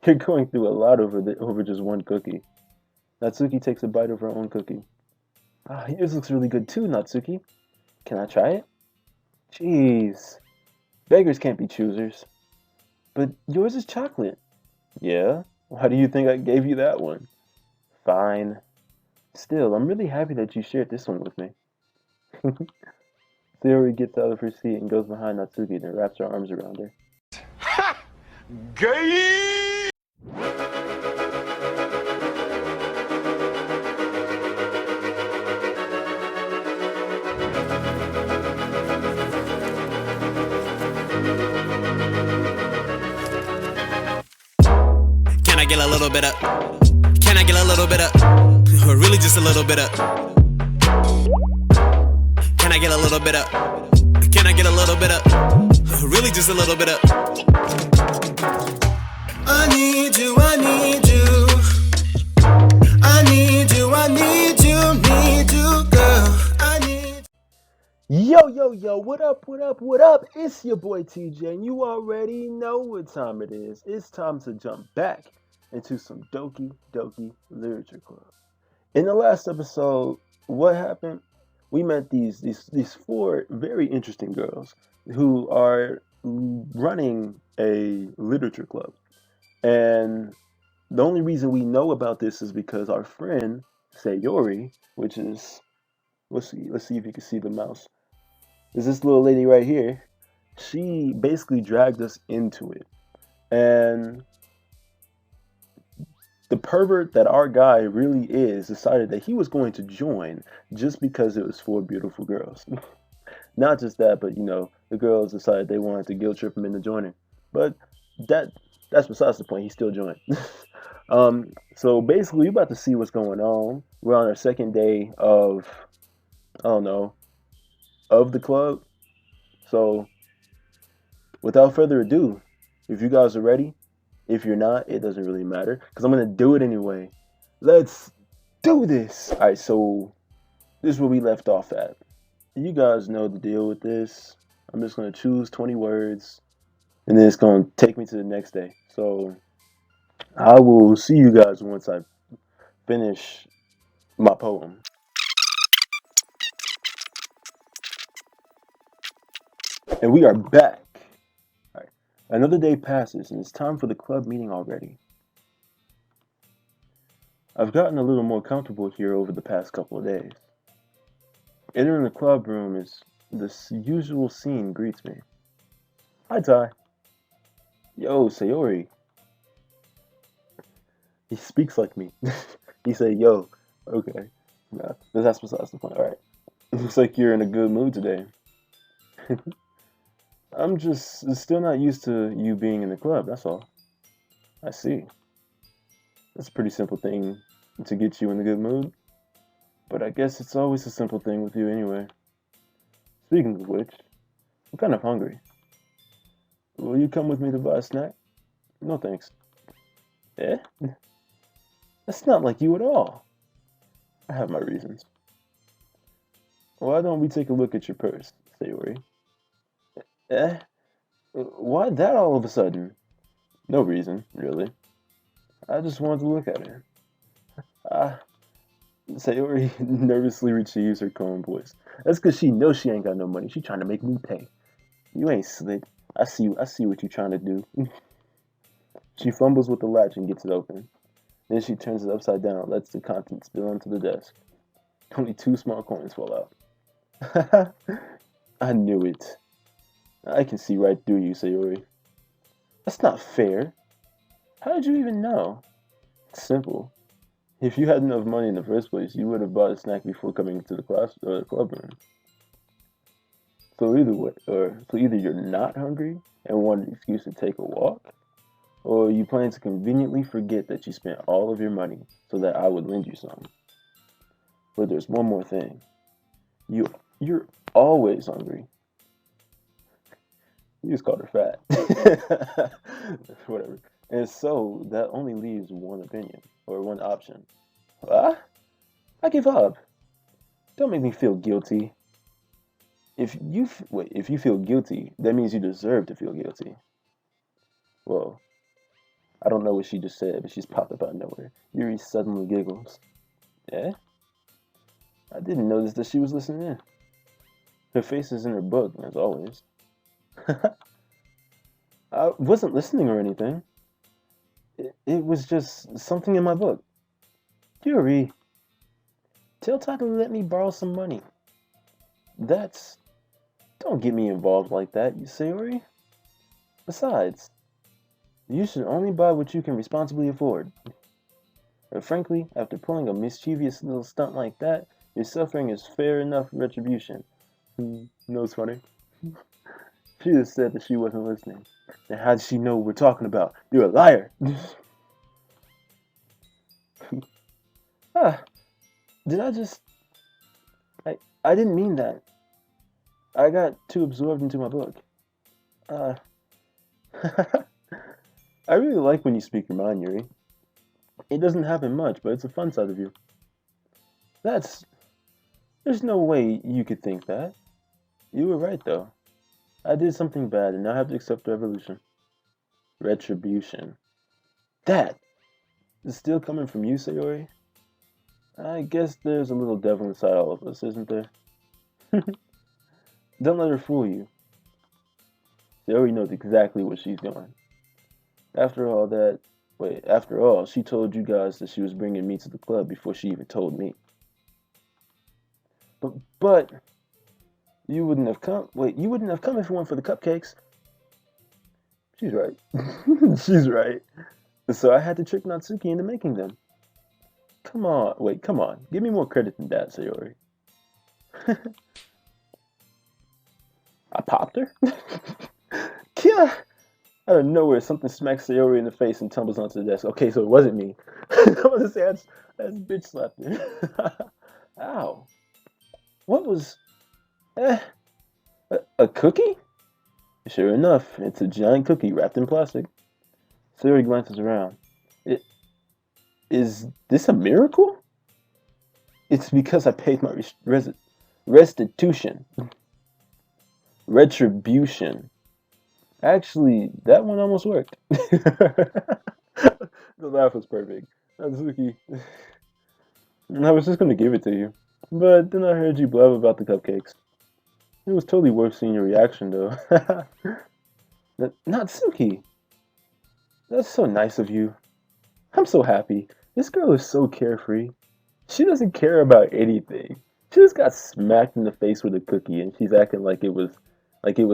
You're going through a lot over just one cookie. Natsuki takes a bite of her own cookie. Ah, yours looks really good too, Natsuki. Can I try it? Jeez. Beggars can't be choosers. But yours is chocolate. Yeah? Why do you think I gave you that one? Fine. Still, I'm really happy that you shared this one with me. Sayori gets out of her seat and goes behind Natsuki and wraps her arms around her. Gay! Can I get a little bit up? Can I get a little bit up? Really just a little bit up. Can I get a little bit up? Can I get a little bit up? Really just a little bit up. I need you, I need you. I need you, I need you, girl. I need Yo, what up? It's your boy TJ, and you already know what time it is. It's time to jump back into some Doki Doki Literature Club. In the last episode, what happened? We met these four very interesting girls who are running a literature club. And the only reason we know about this is because our friend Sayori, which is let's see if you can see the mouse. Is this little lady right here? She basically dragged us into it. And the pervert that our guy really is decided that he was going to join just because it was four beautiful girls. Not just that, but the girls decided they wanted to guilt trip him into joining. But that's besides the point. He still joined. So basically, we're about to see what's going on. We're on our second day of, I don't know, of the club. So without further ado, if you guys are ready, if you're not, it doesn't really matter because I'm going to do it anyway. Let's do this. All right, so this is where we left off at. You guys know the deal with this. I'm just going to choose 20 words and then it's going to take me to the next day. So I will see you guys once I finish my poem. And we are back. All right. Another day passes and it's time for the club meeting already. I've gotten a little more comfortable here over the past couple of days. Entering the club room is this usual scene greets me. Hi, Ty. Yo, Sayori. He speaks like me. He said, yo, okay. Nah, that's besides the point. All right. It looks like you're in a good mood today. I'm just still not used to you being in the club, that's all. I see. That's a pretty simple thing to get you in a good mood. But I guess it's always a simple thing with you anyway. Speaking of which, I'm kind of hungry. Will you come with me to buy a snack? No thanks. Eh? That's not like you at all. I have my reasons. Why don't we take a look at your purse, Sayori? Eh? Why that all of a sudden? No reason, really. I just wanted to look at it. Sayori nervously retrieves her calm voice. That's because she knows she ain't got no money. She trying to make me pay. You ain't slick. I see what you trying to do. She fumbles with the latch and gets it open. Then she turns it upside down and lets the contents spill onto the desk. Only 2 small coins fall out. I knew it. I can see right through you, Sayori. That's not fair. How did you even know? It's simple. If you had enough money in the first place, you would have bought a snack before coming to the club room. So either you're not hungry and want an excuse to take a walk, or you plan to conveniently forget that you spent all of your money so that I would lend you some. But there's one more thing. You're always hungry. You just called her fat. Whatever. And so that only leaves one opinion or one option. I give up. Don't make me feel guilty. If you feel guilty, that means you deserve to feel guilty. Well, I don't know what she just said, but she's popped up out of nowhere. Yuri suddenly giggles. Yeah? I didn't notice that she was listening in. Her face is in her book, as always. I wasn't listening or anything. It was just something in my book. Yuri, tell Ty to let me borrow some money. That's... Don't get me involved like that, you Sayori. Besides, you should only buy what you can responsibly afford. And frankly, after pulling a mischievous little stunt like that, your suffering is fair enough retribution. No, it's funny. She just said that she wasn't listening. Then how did she know what we're talking about? You're a liar! Ah, did I just... I didn't mean that. I got too absorbed into my book. I really like when you speak your mind, Yuri. It doesn't happen much, but it's a fun side of you. There's no way you could think that. You were right, though. I did something bad, and now I have to accept revolution. Retribution. That is still coming from you, Sayori? I guess there's a little devil inside all of us, isn't there? Don't let her fool you. Sayori knows exactly what she's doing. After all, she told you guys that she was bringing me to the club before she even told me. But you wouldn't have come. Wait, you wouldn't have come if it weren't for the cupcakes. She's right. She's right. So I had to trick Natsuki into making them. Come on. Give me more credit than that, Sayori. I popped her? Kia! Out of nowhere, something smacks Sayori in the face and tumbles onto the desk. Okay, so it wasn't me. I was to say, that's bitch slapped her. Ow. What was... a cookie? Sure enough, it's a giant cookie wrapped in plastic. Sayori glances around. Is this a miracle? It's because I paid my restitution. Retribution. Actually, that one almost worked. The laugh was perfect. Natsuki, I was just going to give it to you. But then I heard you blab about the cupcakes. It was totally worth seeing your reaction, though. Natsuki, that's so nice of you. I'm so happy. This girl is so carefree. She doesn't care about anything. She just got smacked in the face with a cookie, and she's acting like it was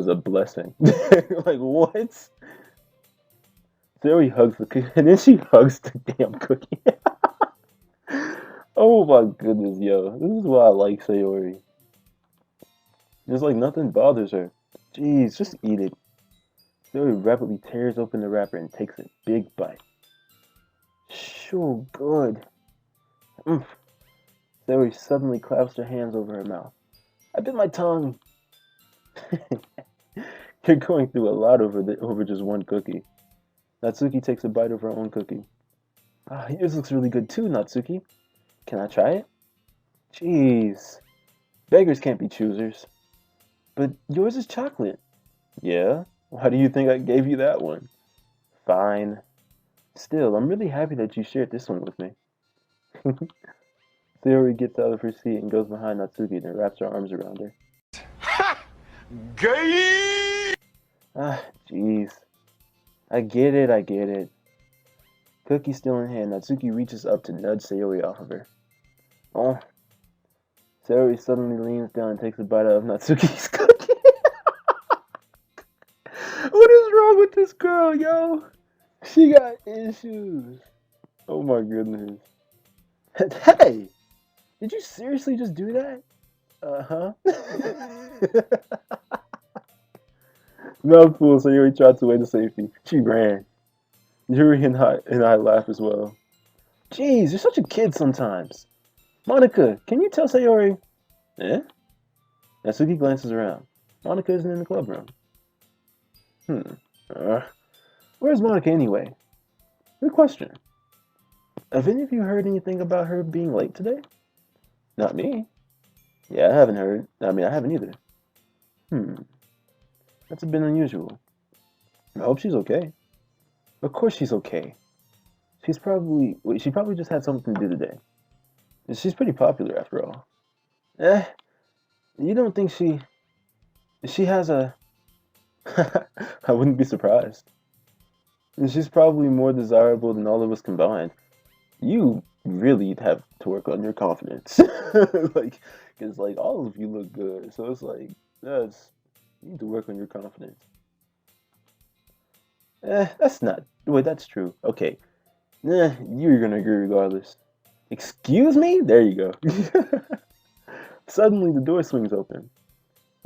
a blessing. Like, what? Sayori hugs the cookie, and then she hugs the damn cookie. Oh my goodness, yo. This is why I like Sayori. It's like nothing bothers her. Jeez, just eat it. Sayori rapidly tears open the wrapper and takes a big bite. So good. Sayori suddenly claps her hands over her mouth. I bit my tongue. You're going through a lot over just one cookie. Natsuki takes a bite of her own cookie. Yours looks really good too, Natsuki. Can I try it? Jeez. Beggars can't be choosers. But yours is chocolate. Yeah? Why do you think I gave you that one? Fine. Still, I'm really happy that you shared this one with me. Sayori gets out of her seat and goes behind Natsuki and wraps her arms around her. Gay! Jeez. I get it. Cookie still in hand, Natsuki reaches up to nudge Sayori off of her. Oh. Sayori suddenly leans down and takes a bite out of Natsuki's cookie. What is wrong with this girl, yo? She got issues. Oh my goodness. Hey! Did you seriously just do that? Uh-huh. No fool, Sayori tried to wait to safety. She ran. Yuri and I laugh as well. Jeez, you're such a kid sometimes. Monica, can you tell Sayori? Eh? Natsuki glances around. Monica isn't in the club room. Where's Monica anyway? Good question. Have any of you heard anything about her being late today? Not me. Yeah, I haven't heard. I haven't either. That's a bit unusual. I hope she's okay. Of course she's okay. She probably just had something to do today. She's pretty popular after all. Eh, you don't think she has a I wouldn't be surprised. She's probably more desirable than all of us combined. You really have to work on your confidence. Like, because like all of you look good, so it's like that's you need to work on your confidence. That's not. Wait, that's true. Okay, you're gonna agree regardless. Excuse me? There you go. Suddenly the door swings open.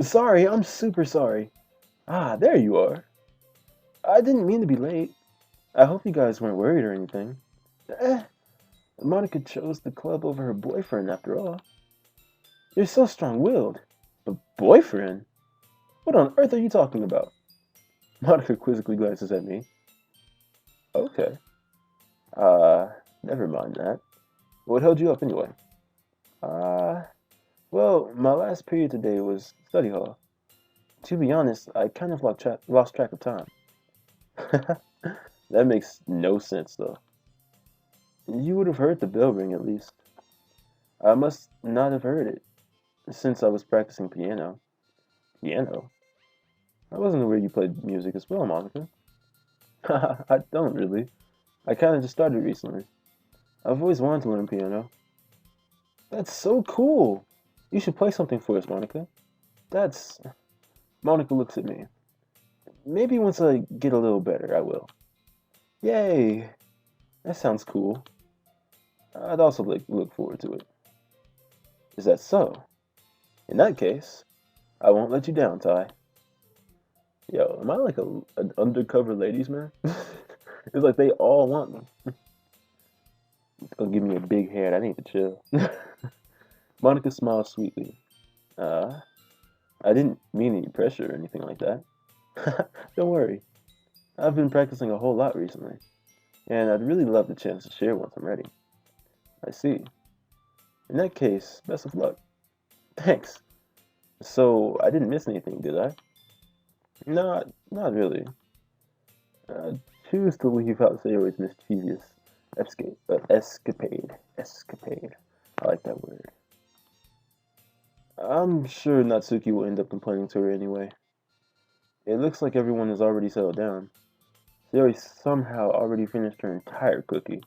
Sorry, I'm super sorry. Ah, there you are. I didn't mean to be late. I hope you guys weren't worried or anything. Eh, Monica chose the club over her boyfriend after all. You're so strong-willed. But boyfriend? What on earth are you talking about? Monica quizzically glances at me. Okay. Uh, Never mind that. What held you up anyway? Uh, well, my last period today was study hall. To be honest, I kind of lost track of time. That makes no sense, though. You would have heard the bell ring at least. I must not have heard it, since I was practicing piano. Piano? I wasn't aware you played music as well, Monica. I don't really. I kinda just started recently. I've always wanted to learn piano. That's so cool! You should play something for us, Monica. That's... Monica looks at me. Maybe once I get a little better, I will. Yay! That sounds cool. I'd also look forward to it. Is that so? In that case, I won't let you down, Ty. Yo, am I like an undercover ladies man? It's like they all want me. It's gonna give me a big head. I need to chill. Monica smiles sweetly. Uh, I didn't mean any pressure or anything like that. Don't worry. I've been practicing a whole lot recently, and I'd really love the chance to share once I'm ready. I see. In that case, best of luck. Thanks. So, I didn't miss anything, did I? Not really. Choose to leave out Sayori's mischievous escapade. Escapade. I like that word. I'm sure Natsuki will end up complaining to her anyway. It looks like everyone has already settled down. Sayori somehow already finished her entire cookie.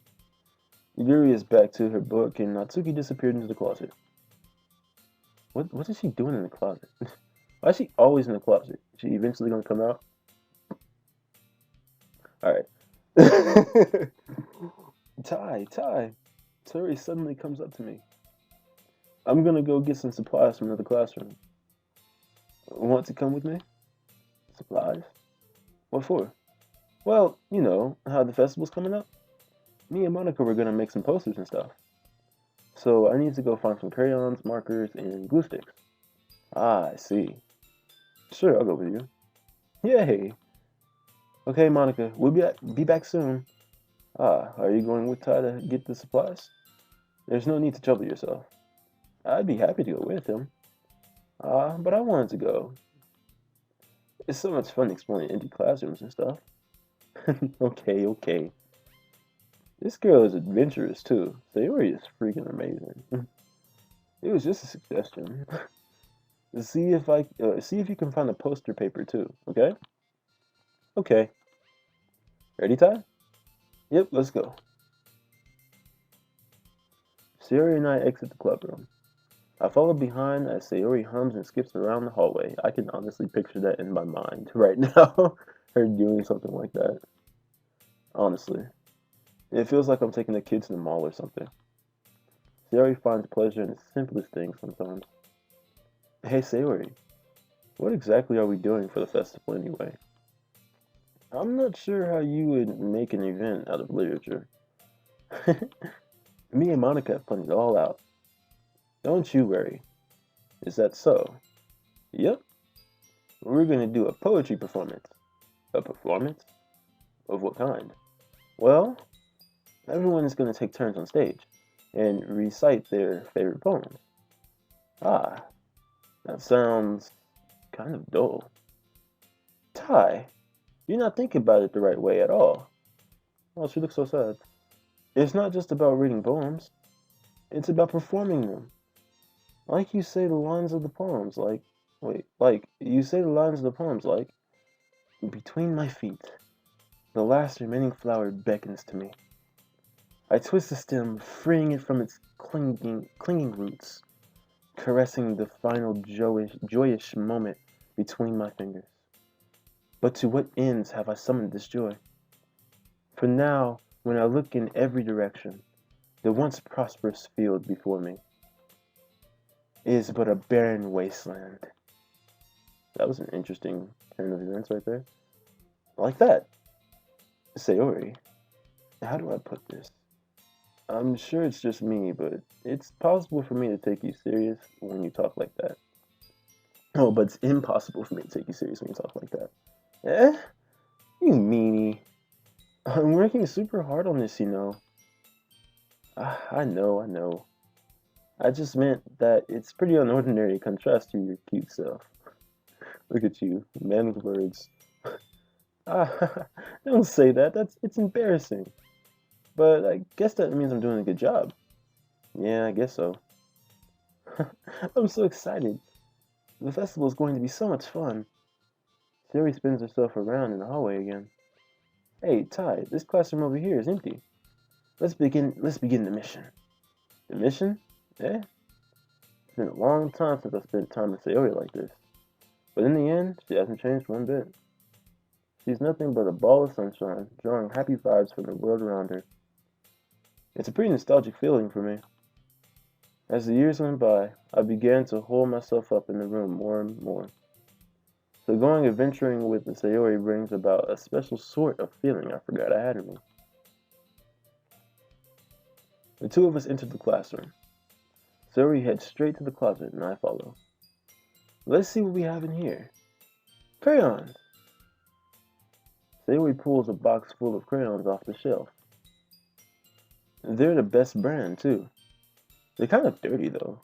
Yuri is back to her book, and Natsuki disappeared into the closet. What is she doing in the closet? Why is she always in the closet? Is she eventually gonna come out? Alright. Ty. Sayori suddenly comes up to me. I'm gonna go get some supplies from another classroom. Want to come with me? Supplies? What for? Well, you know, how the festival's coming up. Me and Monica were gonna make some posters and stuff. So I need to go find some crayons, markers, and glue sticks. Ah, I see. Sure, I'll go with you. Yay! Okay, Monica, we'll be back soon. Ah, are you going with Ty to get the supplies? There's no need to trouble yourself. I'd be happy to go with him. But I wanted to go. It's so much fun exploring empty classrooms and stuff. Okay. This girl is adventurous too. Sayori is freaking amazing. It was just a suggestion. See if you can find a poster paper too. Okay. Okay. Ready, Ty? Yep. Let's go. Sayori and I exit the clubroom. I follow behind as Sayori hums and skips around the hallway. I can honestly picture that in my mind right now. Her doing something like that. Honestly. It feels like I'm taking the kids to the mall or something. Sayori finds pleasure in the simplest things sometimes. Hey Sayori, what exactly are we doing for the festival anyway? I'm not sure how you would make an event out of literature. Me and Monica have planned it all out. Don't you worry. Is that so? Yep. We're gonna do a poetry performance. A performance? Of what kind? Well, everyone is gonna take turns on stage and recite their favorite poems. Ah, that sounds kind of dull. Ty, you're not thinking about it the right way at all. Oh, she looks so sad. It's not just about reading poems. It's about performing them. Like you say the lines of the poems, like you say the lines of the poems, like, between my feet, the last remaining flower beckons to me. I twist the stem, freeing it from its clinging roots, caressing the final joyous moment between my fingers. But to what ends have I summoned this joy? For now, when I look in every direction, the once prosperous field before me is but a barren wasteland. That was an interesting turn of events right there. Like that. Sayori, how do I put this? I'm sure it's just me, but it's possible for me to take you serious when you talk like that. Oh, but it's impossible for me to take you serious when you talk like that. Eh? You meanie. I'm working super hard on this, you know. I know. I just meant that it's pretty unordinary contrast to your cute self. Look at you, man with words. Don't say that. It's embarrassing. But I guess that means I'm doing a good job. Yeah, I guess so. I'm so excited. The festival is going to be so much fun. Sayori spins herself around in the hallway again. Hey, Ty, this classroom over here is empty. Let's begin the mission. The mission? Eh? It's been a long time since I spent time with Sayori like this. But in the end, she hasn't changed one bit. She's nothing but a ball of sunshine, drawing happy vibes from the world around her. It's a pretty nostalgic feeling for me. As the years went by, I began to hold myself up in the room more and more. So going adventuring with the Sayori brings about a special sort of feeling I forgot I had in me. The two of us entered the classroom. Sayori heads straight to the closet and I follow. Let's see what we have in here. Crayons! Sayori pulls a box full of crayons off the shelf. They're the best brand, too. They're kind of dirty, though.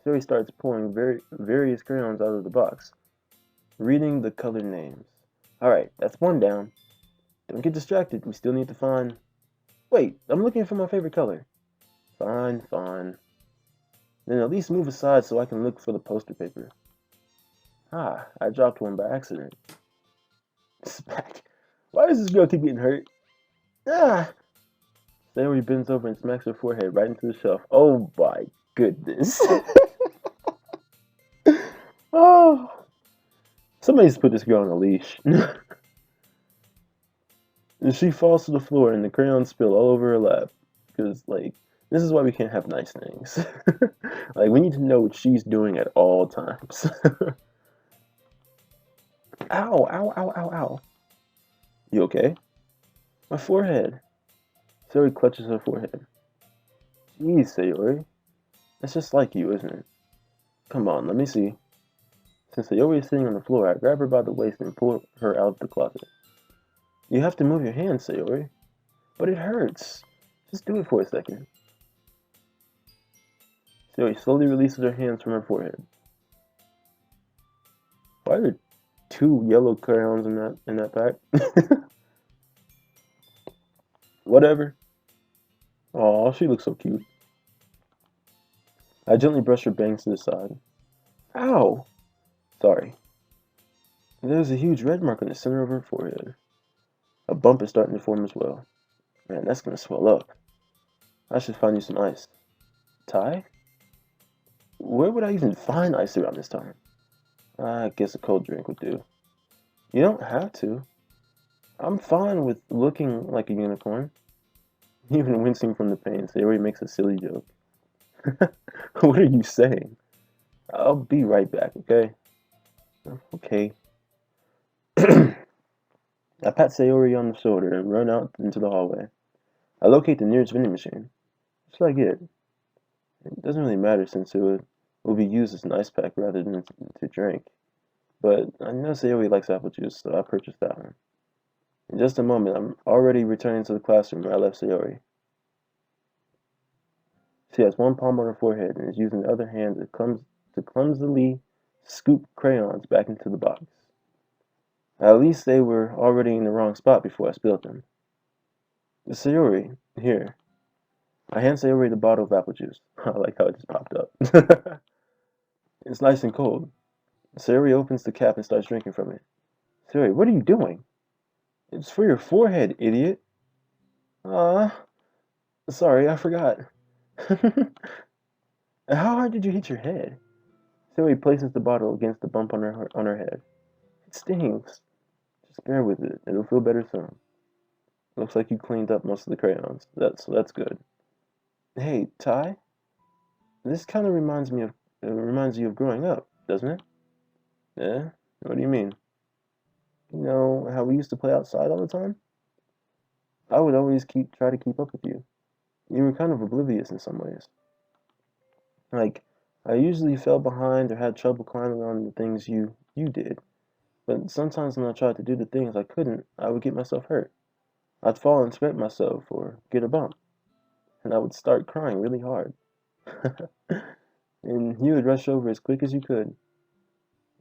Sayori starts pulling various crayons out of the box, reading the color names. Alright, that's one down. Don't get distracted, we still need to find... Wait, I'm looking for my favorite color. Fine. Then at least move aside so I can look for the poster paper. Ah, I dropped one by accident. Smack. Why does this girl keep getting hurt? Ah! Sayori bends over and smacks her forehead right into the shelf. Oh my goodness. Oh. Somebody's put this girl on a leash. And she falls to the floor and the crayons spill all over her lap. Because, like, this is why we can't have nice things. Like, we need to know what she's doing at all times. Ow. You okay? My forehead. Sayori clutches her forehead. Jeez, Sayori. That's just like you, isn't it? Come on, let me see. Since Sayori is sitting on the floor, I grab her by the waist and pull her out of the closet. You have to move your hands, Sayori. But it hurts. Just do it for a second. Sayori slowly releases her hands from her forehead. Why are there 2 yellow crayons in that pack? Whatever. Aw, she looks so cute. I gently brush her bangs to the side. Ow! Sorry. There's a huge red mark on the center of her forehead. A bump is starting to form as well. Man, that's gonna swell up. I should find you some ice. Ty? Where would I even find ice around this time? I guess a cold drink would do. You don't have to. I'm fine with looking like a unicorn. Even wincing from the pain, Sayori makes a silly joke. What are you saying? I'll be right back, okay? Okay. I pat Sayori on the shoulder and run out into the hallway. I locate the nearest vending machine. What should I get? It doesn't really matter since it will be used as an ice pack rather than to drink. But I know Sayori likes apple juice, so I purchased that one. In just a moment, I'm already returning to the classroom where I left Sayori. She has one palm on her forehead and is using the other hand to clumsily scoop crayons back into the box. At least they were already in the wrong spot before I spilled them. Sayori, here. I hand Sayori the bottle of apple juice. I like how it just popped up. It's nice and cold. Sayori opens the cap and starts drinking from it. Sayori, what are you doing? It's for your forehead, idiot. Ah, sorry, I forgot. How hard did you hit your head? Sayori places the bottle against the bump on her head. It stings. Just bear with it. It'll feel better soon. Looks like you cleaned up most of the crayons. That's good. Hey, Ty, this kind of reminds you of growing up, doesn't it? Yeah? What do you mean? You know how we used to play outside all the time? I would always try to keep up with you. You were kind of oblivious in some ways. Like, I usually fell behind or had trouble climbing on the things you did. But sometimes when I tried to do the things I couldn't, I would get myself hurt. I'd fall and scrape myself or get a bump, and I would start crying really hard. And you would rush over as quick as you could.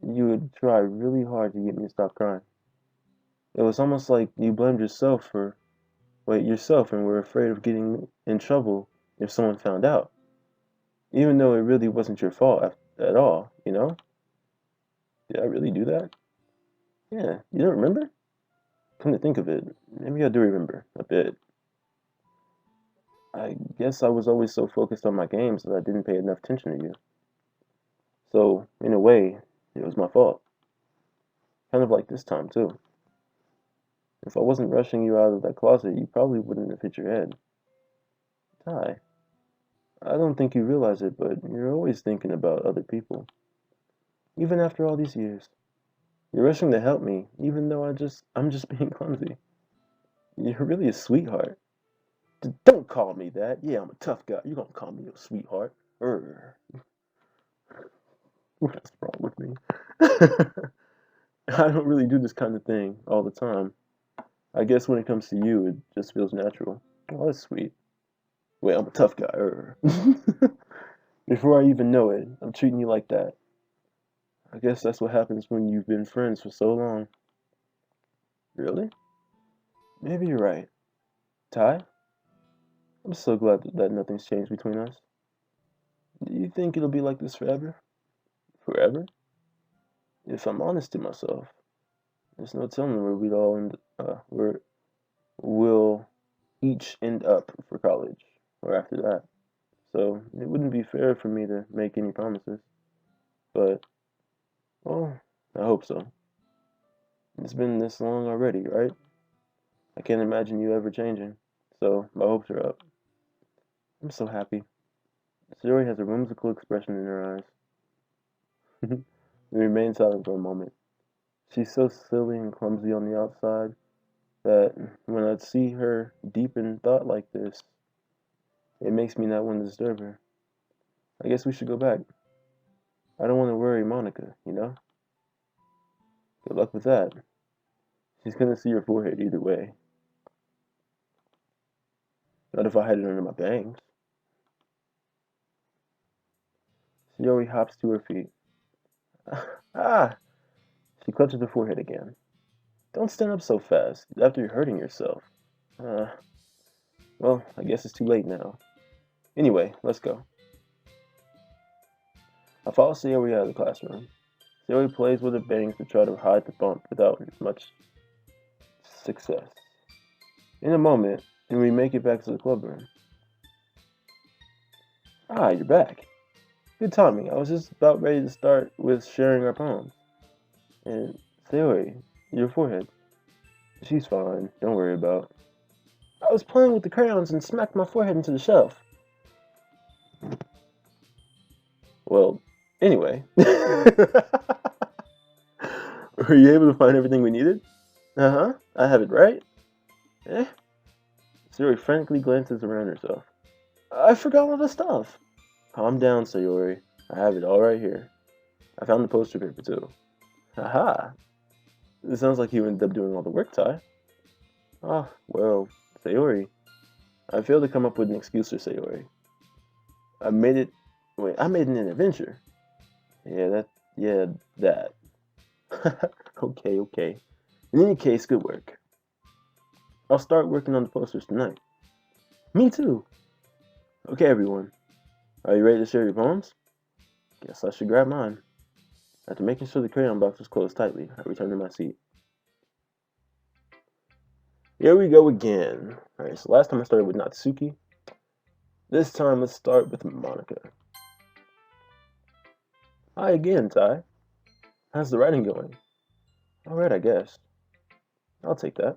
You would try really hard to get me to stop crying. It was almost like you blamed yourself and were afraid of getting in trouble if someone found out. Even though it really wasn't your fault at all, you know? Did I really do that? Yeah, you don't remember? Come to think of it, maybe I do remember a bit. I guess I was always so focused on my games that I didn't pay enough attention to you. So, in a way, it was my fault. Kind of like this time, too. If I wasn't rushing you out of that closet, you probably wouldn't have hit your head. Ty, I don't think you realize it, but you're always thinking about other people. Even after all these years. You're rushing to help me, even though I'm just being clumsy. You're really a sweetheart. Don't call me that. Yeah, I'm a tough guy. You're gonna call me a sweetheart. Urgh. What's wrong with me? I don't really do this kind of thing all the time. I guess when it comes to you, it just feels natural. Oh, that's sweet. Wait, I'm a tough guy. Before I even know it, I'm treating you like that. I guess that's what happens when you've been friends for so long. Really? Maybe you're right. Ty, I'm so glad that nothing's changed between us. Do you think it'll be like this forever? Forever? If I'm honest to myself, there's no telling where we'll each end up for college or after that. So it wouldn't be fair for me to make any promises. But, well, I hope so. It's been this long already, right? I can't imagine you ever changing. So my hopes are up. I'm so happy. Sayori has a whimsical expression in her eyes. We remain silent for a moment. She's so silly and clumsy on the outside that when I see her deep in thought like this, it makes me not want to disturb her. I guess we should go back. I don't want to worry Monica, you know? Good luck with that. She's gonna see your forehead either way. Not if I hide it under my bangs. Sayori hops to her feet. Ah! She clutches her forehead again. Don't stand up so fast, after you're hurting yourself. Uh, well, I guess it's too late now. Anyway, let's go. I follow Sayori out of the classroom. Sayori plays with her bangs to try to hide the bump without much success. In a moment, and we make it back to the clubroom. Ah, you're back. Good timing. I was just about ready to start with sharing our poems. And Sayori, your forehead. She's fine. Don't worry about it. I was playing with the crayons and smacked my forehead into the shelf. Well, anyway. Were you able to find everything we needed? Uh-huh. I have it right. Eh? Sayori frantically glances around herself. I forgot all the stuff. Calm down, Sayori. I have it all right here. I found the poster paper, too. Haha. It sounds like you ended up doing all the work, Ty. Ah, well, Sayori. I failed to come up with an excuse for Sayori. I made it an adventure. Yeah, that. Okay. In any case, good work. I'll start working on the posters tonight. Me too. Okay, everyone. Are you ready to share your poems? Guess I should grab mine. After making sure the crayon box was closed tightly, I returned to my seat. Here we go again. Alright, so last time I started with Natsuki. This time let's start with Monica. Hi again, Tai. How's the writing going? Alright, I guess. I'll take that.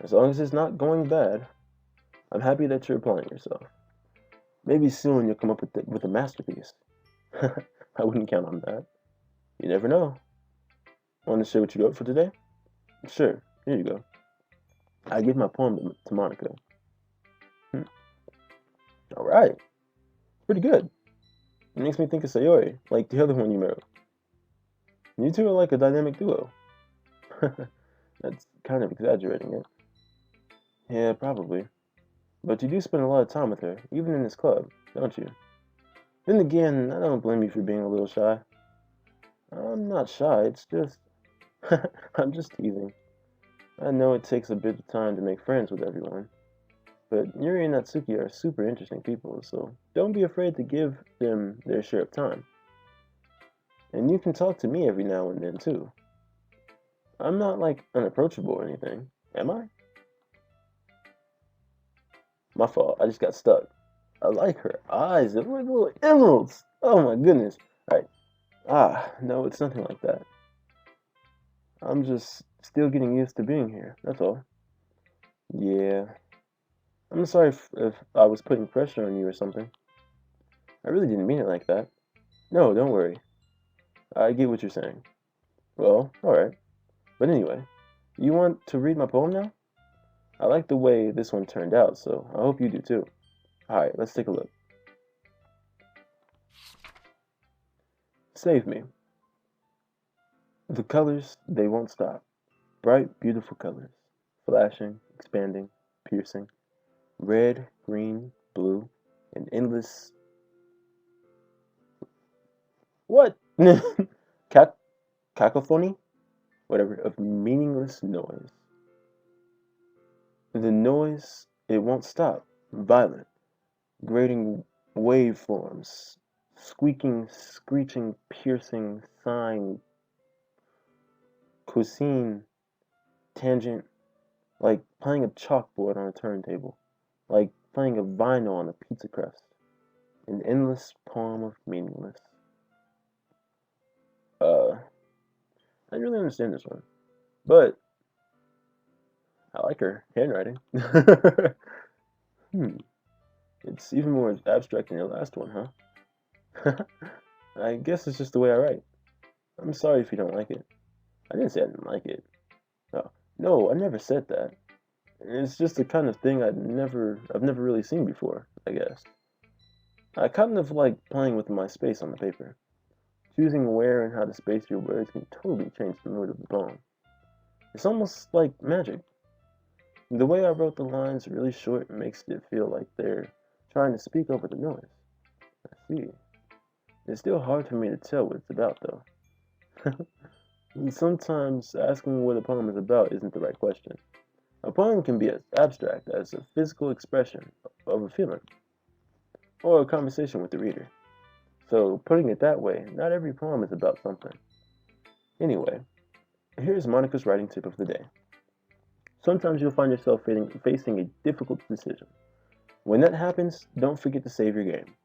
As long as it's not going bad, I'm happy that you're applying yourself. Maybe soon you'll come up with a masterpiece. I wouldn't count on that. You never know. Want to share what you wrote for today? Sure, here you go. I give my poem to Monica. Alright, pretty good. It makes me think of Sayori, like the other one you wrote. You two are like a dynamic duo. That's kind of exaggerating it. Yeah, probably. But you do spend a lot of time with her, even in this club, don't you? Then again, I don't blame you for being a little shy. I'm not shy, it's just... I'm just teasing. I know it takes a bit of time to make friends with everyone. But Yuri and Natsuki are super interesting people, so don't be afraid to give them their share of time. And you can talk to me every now and then, too. I'm not, like, unapproachable or anything, am I? My fault, I just got stuck. I like her eyes, they're like little emeralds. Oh my goodness. Alright. No, it's nothing like that. I'm just still getting used to being here, that's all. Yeah. I'm sorry if I was putting pressure on you or something. I really didn't mean it like that. No, don't worry. I get what you're saying. Well, alright. But anyway, you want to read my poem now? I like the way this one turned out, so I hope you do too. Alright, let's take a look. Save me. The colors, they won't stop. Bright, beautiful colors. Flashing, expanding, piercing. Red, green, blue, and endless... What? Cacophony? Whatever, of meaningless noise. The noise, it won't stop. Violent, grating waveforms. Squeaking, screeching, piercing, sighing, cosine, tangent, like playing a chalkboard on a turntable, like playing a vinyl on a pizza crust, an endless poem of meaningless. I didn't really understand this one, but I like her handwriting. It's even more abstract than your last one, huh? I guess it's just the way I write. I'm sorry if you don't like it. I didn't say I didn't like it. No, I never said that. It's just the kind of thing I've never really seen before, I guess. I kind of like playing with my space on the paper. Choosing where and how to space your words can totally change the mood of the poem. It's almost like magic. The way I wrote the lines really short makes it feel like they're trying to speak over the noise. I see. It's still hard for me to tell what it's about, though. And sometimes asking what a poem is about isn't the right question. A poem can be as abstract as a physical expression of a feeling, or a conversation with the reader. So, putting it that way, not every poem is about something. Anyway, here's Monica's writing tip of the day. Sometimes you'll find yourself facing a difficult decision. When that happens, don't forget to save your game.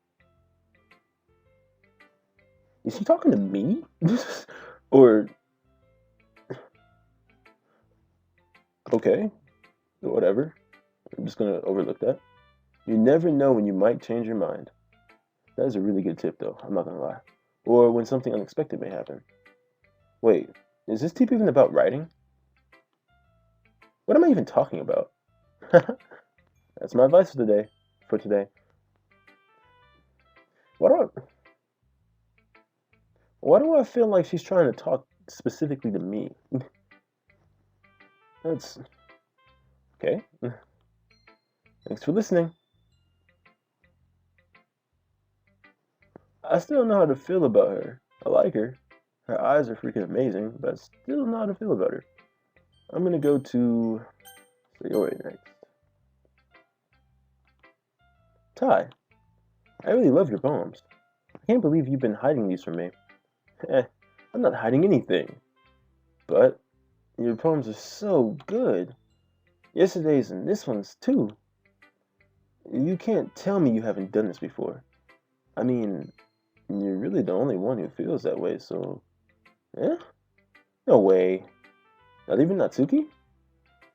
Is she talking to me? Or... Okay, whatever. I'm just gonna overlook that. You never know when you might change your mind. That is a really good tip, though, I'm not gonna lie. Or when something unexpected may happen. Wait, is this tip even about writing? What am I even talking about? That's my advice for today. Why do I feel like she's trying to talk specifically to me? That's... Okay. Thanks for listening. I still don't know how to feel about her. I like her. Her eyes are freaking amazing, but I still don't know how to feel about her. I'm gonna go to Sayori next. Ty, I really love your poems. I can't believe you've been hiding these from me. I'm not hiding anything. But your poems are so good. Yesterday's and this one's too. You can't tell me you haven't done this before. I mean, you're really the only one who feels that way, so... Eh? No way. Not even Natsuki?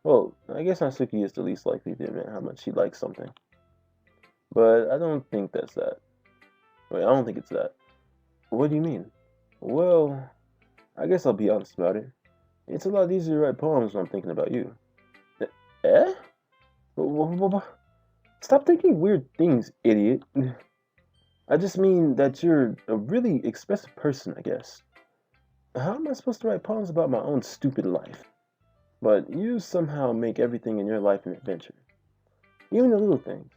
Well, I guess Natsuki is the least likely to admit how much she likes something. But I don't think that's that. Wait, I don't think it's that. What do you mean? Well, I guess I'll be honest about it. It's a lot easier to write poems when I'm thinking about you. Eh? Stop thinking weird things, idiot. I just mean that you're a really expressive person, I guess. How am I supposed to write poems about my own stupid life? But you somehow make everything in your life an adventure. Even the little things.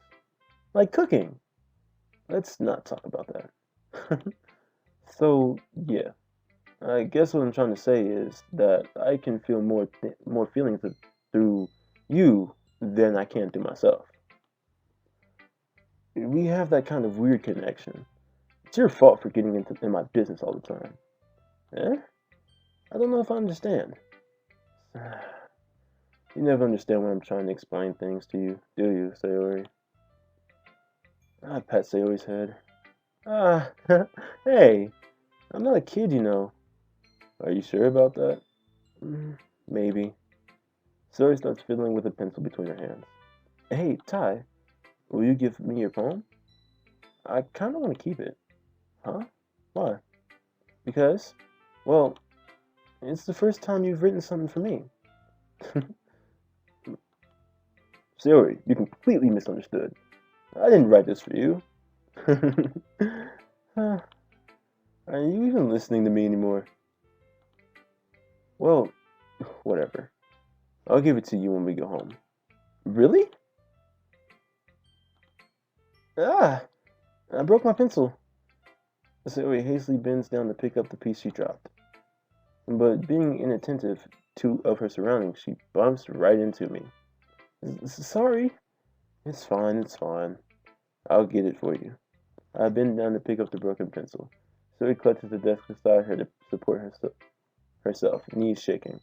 Like cooking. Let's not talk about that. So, yeah. I guess what I'm trying to say is that I can feel more feelings through you than I can through myself. We have that kind of weird connection. It's your fault for getting in my business all the time. Eh? I don't know if I understand. You never understand when I'm trying to explain things to you, do you, Sayori? I pat Sayori's head. Ah, hey, I'm not a kid, you know. Are you sure about that? Maybe. Sayori starts fiddling with a pencil between her hands. Hey, Ty, will you give me your poem? I kind of want to keep it. Huh? Why? Because, well, it's the first time you've written something for me. Sayori, you completely misunderstood. I didn't write this for you. Are you even listening to me anymore? Well, whatever. I'll give it to you when we go home. Really? Ah! I broke my pencil. Sayori hastily bends down to pick up the piece she dropped. But being inattentive of her surroundings, she bumps right into me. Sorry. It's fine, it's fine. I'll get it for you. I bend down to pick up the broken pencil. Sayori clutches the desk beside her to support herself, knees shaking.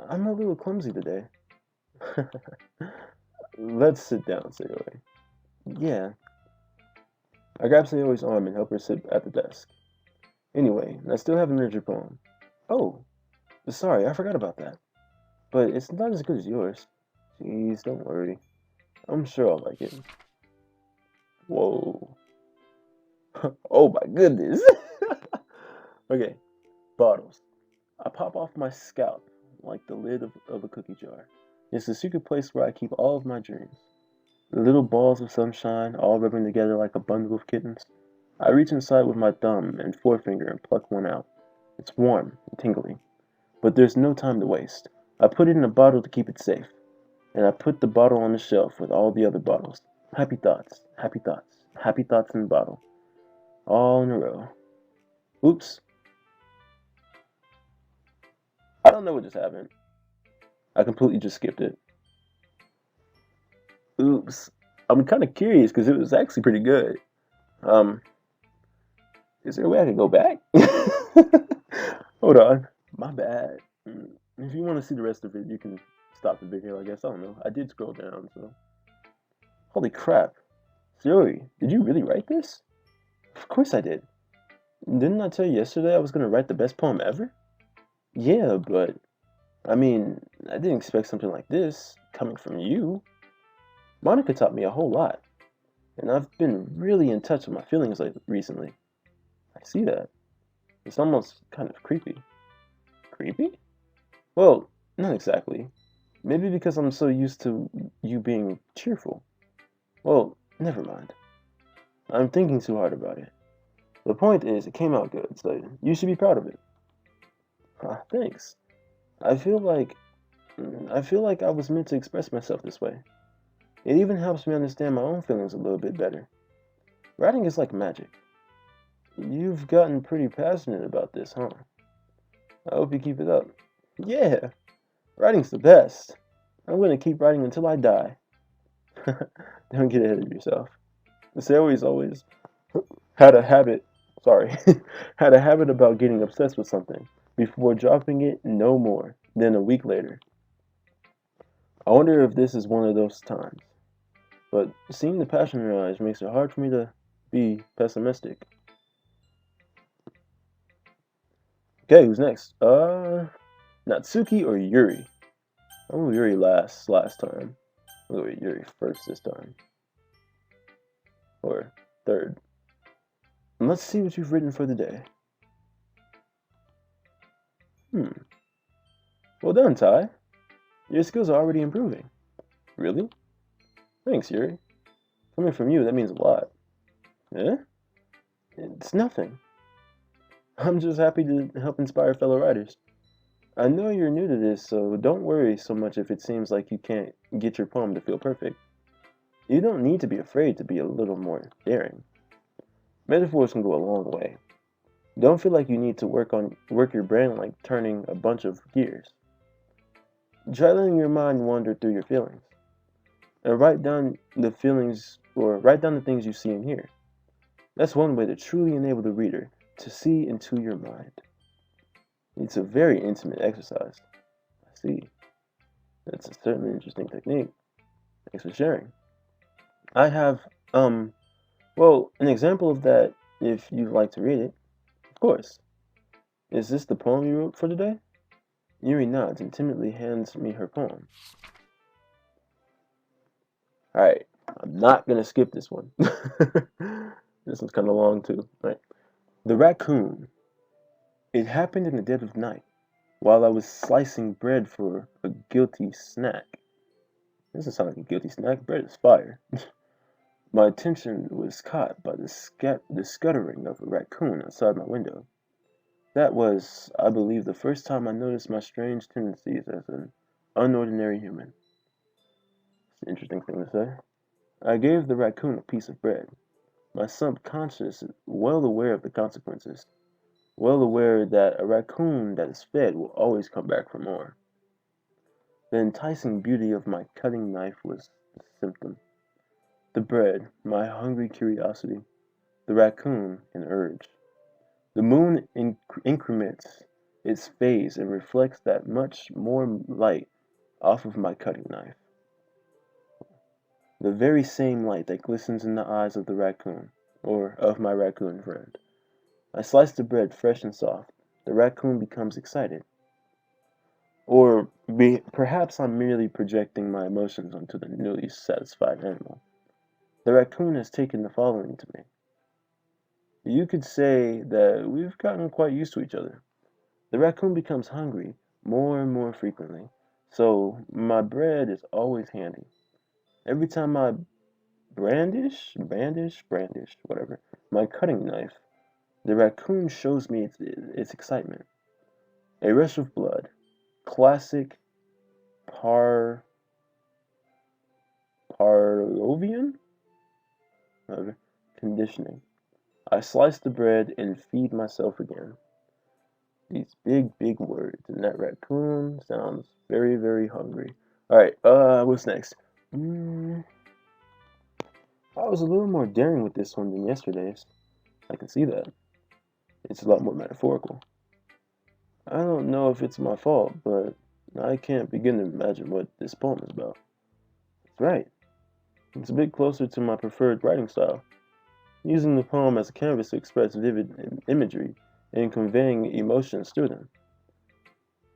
I'm a little clumsy today. Let's sit down, Sayori. Yeah. I grab Sayori's arm and help her sit at the desk. Anyway, I still haven't read your poem. Oh, sorry, I forgot about that. But it's not as good as yours. Jeez, don't worry. I'm sure I'll like it. Whoa. Oh my goodness. Okay, bottles. I pop off my scalp like the lid of a cookie jar. It's the secret place where I keep all of my dreams. The little balls of sunshine, all rubbing together like a bundle of kittens. I reach inside with my thumb and forefinger and pluck one out. It's warm and tingly. But there's no time to waste. I put it in a bottle to keep it safe. And I put the bottle on the shelf with all the other bottles. Happy thoughts, happy thoughts, happy thoughts in the bottle. All in a row. Oops. I don't know what just happened. I completely just skipped it. Oops. I'm kind of curious because it was actually pretty good. Is there a way I can go back? Hold on. My bad. If you want to see the rest of it, you can stop the video, I guess. I don't know. I did scroll down, so. Holy crap. Sayori, did you really write this? Of course I did. Didn't I tell you yesterday I was going to write the best poem ever? Yeah, but, I mean, I didn't expect something like this coming from you. Monica taught me a whole lot, and I've been really in touch with my feelings recently. I see that. It's almost kind of creepy. Creepy? Well, not exactly. Maybe because I'm so used to you being cheerful. Well, never mind. I'm thinking too hard about it. The point is, it came out good, so you should be proud of it. Thanks. I feel like I was meant to express myself this way. It even helps me understand my own feelings a little bit better. Writing is like magic. You've gotten pretty passionate about this, huh? I hope you keep it up. Yeah, writing's the best. I'm going to keep writing until I die. Don't get ahead of yourself. Sayori's always had a habit, sorry, had a habit about getting obsessed with something before dropping it no more than a week later. I wonder if this is one of those times, but seeing the passion in her eyes makes it hard for me to be pessimistic. Okay, who's next? Natsuki or Yuri? I'm gonna Yuri last time. I'm gonna Yuri first this time. Or third. And let's see what you've written for the day. Well done, Ty. Your skills are already improving. Really? Thanks, Yuri. Coming from you, that means a lot. Eh? It's nothing. I'm just happy to help inspire fellow writers. I know you're new to this, so don't worry so much if it seems like you can't get your poem to feel perfect. You don't need to be afraid to be a little more daring. Metaphors can go a long way. Don't feel like you need to work your brain like turning a bunch of gears. Try letting your mind wander through your feelings. And write down the feelings or write down the things you see and hear. That's one way to truly enable the reader to see into your mind. It's a very intimate exercise. I see. That's a certainly interesting technique. Thanks for sharing. I have, an example of that if you'd like to read it. Of course. Is this the poem you wrote for today? Yuri nods and timidly hands me her poem. Alright, I'm not gonna skip this one. This one's kind of long too. Right. The Raccoon. It happened in the dead of night, while I was slicing bread for a guilty snack. This doesn't sound like a guilty snack. Bread is fire. My attention was caught by the scuttering of a raccoon outside my window. That was, I believe, the first time I noticed my strange tendencies as an unordinary human. It's an interesting thing to say. I gave the raccoon a piece of bread, my subconscious well aware of the consequences, well aware that a raccoon that is fed will always come back for more. The enticing beauty of my cutting knife was the symptom. The bread, my hungry curiosity, the raccoon, an urge. The moon increments its phase and reflects that much more light off of my cutting knife. The very same light that glistens in the eyes of the raccoon, or of my raccoon friend. I slice the bread fresh and soft. The raccoon becomes excited. Or perhaps I'm merely projecting my emotions onto the newly satisfied animal. The raccoon has taken the following to me. You could say that we've gotten quite used to each other. The raccoon becomes hungry more and more frequently, so my bread is always handy. Every time I brandish, whatever, my cutting knife, the raccoon shows me its excitement. A rush of blood. Classic Pavlovian conditioning. I slice the bread and feed myself again. These big words, and that raccoon sounds very, very hungry. Alright, what's next? I was a little more daring with this one than yesterday's. I can see that. It's a lot more metaphorical. I don't know if it's my fault, but I can't begin to imagine what this poem is about. That's right. It's a bit closer to my preferred writing style, using the poem as a canvas to express vivid imagery and conveying emotions through them.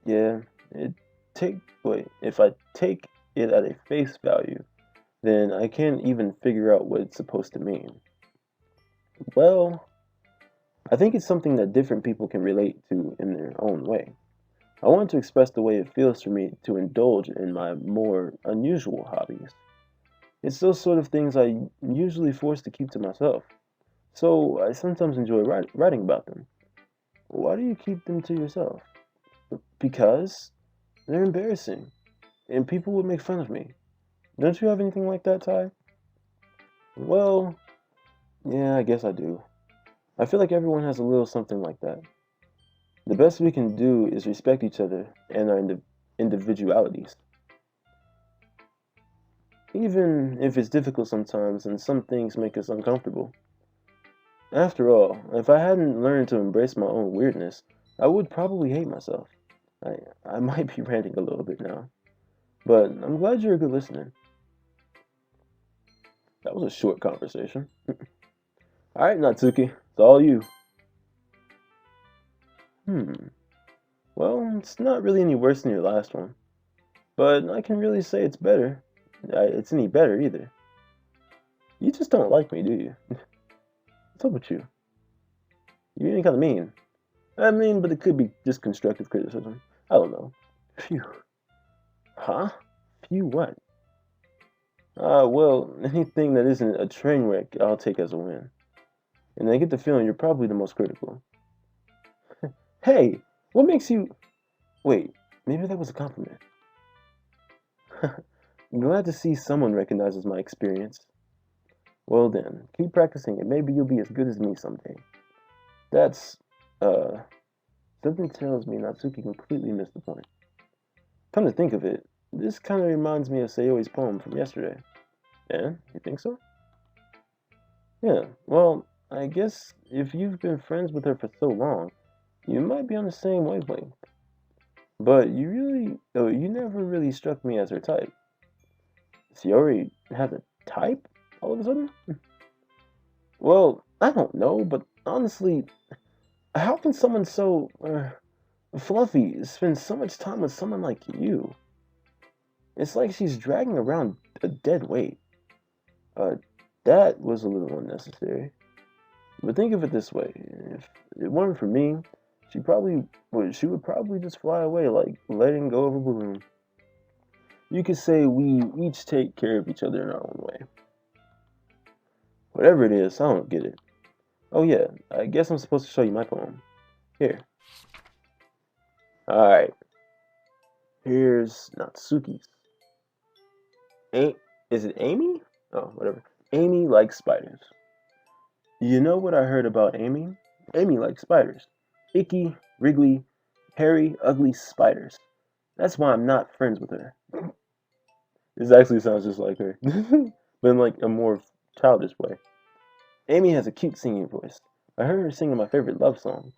Yeah, if I take it at a face value, then I can't even figure out what it's supposed to mean. Well, I think it's something that different people can relate to in their own way. I want to express the way it feels for me to indulge in my more unusual hobbies. It's those sort of things I usually force to keep to myself, so I sometimes enjoy writing about them. Why do you keep them to yourself? Because they're embarrassing, and people would make fun of me. Don't you have anything like that, Ty? Well, yeah, I guess I do. I feel like everyone has a little something like that. The best we can do is respect each other and our individualities. even if it's difficult sometimes and some things make us uncomfortable. After all, if I hadn't learned to embrace my own weirdness, I would probably hate myself. I, I might be ranting a little bit now, but I'm glad you're a good listener. That was a short conversation. Alright, Natsuki, it's all you. Hmm, well, it's not really any worse than your last one, but I can really say it's better. It's any better either. You just don't like me, do you? What's up with you? You're being kind of mean. I mean, but it could be just constructive criticism. I don't know. Phew. Huh? Phew what? Well, anything that isn't a train wreck, I'll take as a win. And I get the feeling you're probably the most critical. Hey, what makes you... Wait, maybe that was a compliment. Glad to see someone recognizes my experience. Well then, keep practicing and maybe you'll be as good as me someday. That's, uh... Something tells me Natsuki completely missed the point. Come to think of it, this kind of reminds me of Sayori's poem from yesterday. Yeah, you think so? Yeah, well, I guess if you've been friends with her for so long, you might be on the same wavelength. But you never really struck me as her type. Sayori has a type all of a sudden? Well, I don't know, but honestly, how can someone so fluffy spend so much time with someone like you? It's like she's dragging around a dead weight. Uh, that was a little unnecessary. But think of it this way: if it weren't for me, she would probably just fly away, like letting go of a balloon. You could say we each take care of each other in our own way. Whatever it is, I don't get it. Oh yeah, I guess I'm supposed to show you my poem. Here. Alright, here's Natsuki's. Is it Amy? Oh, whatever. Amy likes spiders. You know what I heard about Amy? Amy likes spiders. Icky, wriggly, hairy, ugly spiders. That's why I'm not friends with her. This actually sounds just like her, but in like a more childish way. Amy has a cute singing voice. I heard her singing my favorite love song.